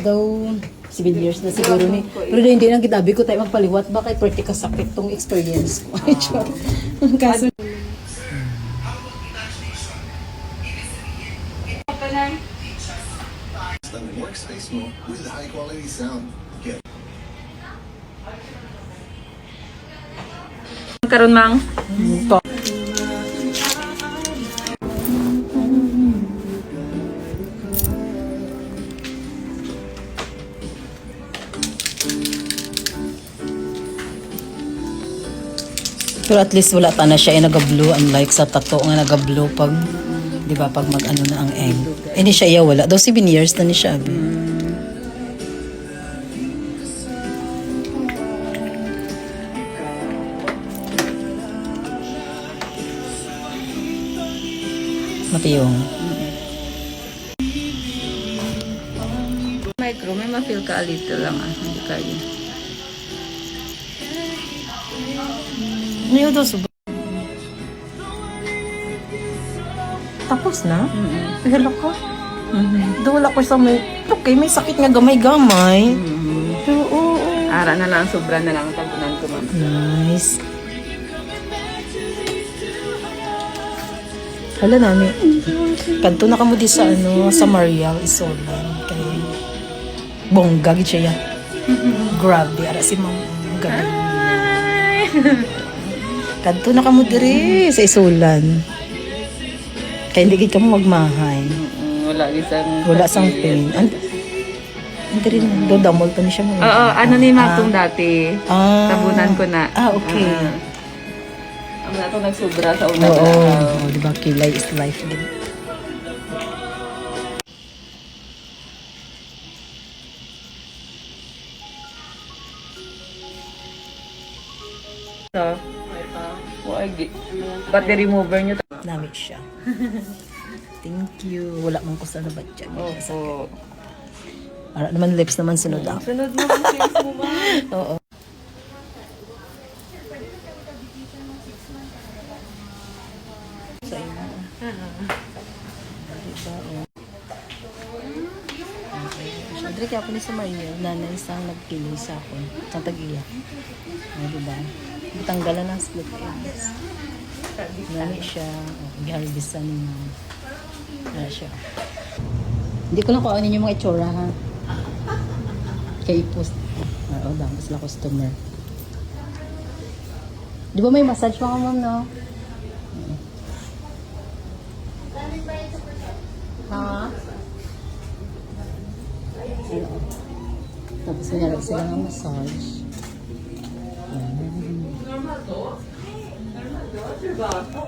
daw 7 years na siguro ni. Pero hindi nang gitabi ko tayo magpaliwat ba kay pretty kasakit tong experience ko. Kaso workspace mo with high quality sound. Get Karon mang. pero at least wala ta na siya ay naga-blue unlike sa tato nga naga-blue pag di ba pag mag-ano na ang egg. Ini siya iya wala daw 7 years na ni siya. Matiyong. Micro, may ma-feel ka a little lang hindi kayo. Niyo daw subo. Tapos na? Hello ko. Wala ko sa may okay, may sakit nga gamay-gamay. Pero oo. Ara na lang, sobra na lang tagunan ko, ma'am. Nice. Hala nami. Kanto na kamo di sa ano, sa Marial Isolan kay bongga gid siya. Grabe ara si Ma'am gabi. Kanto na kamo diri sa Isolan. Kay hindi gid kamo magmahay. Wala sang pain. Hindi rin, do damol pa ni siya. Oo, ano ni matong dati. Tabunan ko na. Okay. Ang nato nagsobra sa una. Oo, di ba? Kilay is life din. Battery remover nyo. Namit siya. Thank you. Wala man ko sa labat dyan. Oo. Para naman lips naman sunod ako. Sunod mo ang face mo ba? Oo. Sa inyo. Siyempre kaya po ni sa Mario, nanay isang nagpili sa akin. Sa tag-iya. Diba? Tanggalan ng split ends. Nani siya. Giharbisan niya. Nani siya. Hindi ko lang kuhanin yung mga itsura ha. Kaya i-post. Oo daw, sila customer. Di ba may massage pa ka ma'am, no? Ha? Ayun. Tapos nangyarap sila ng massage. Normal to? Normal to?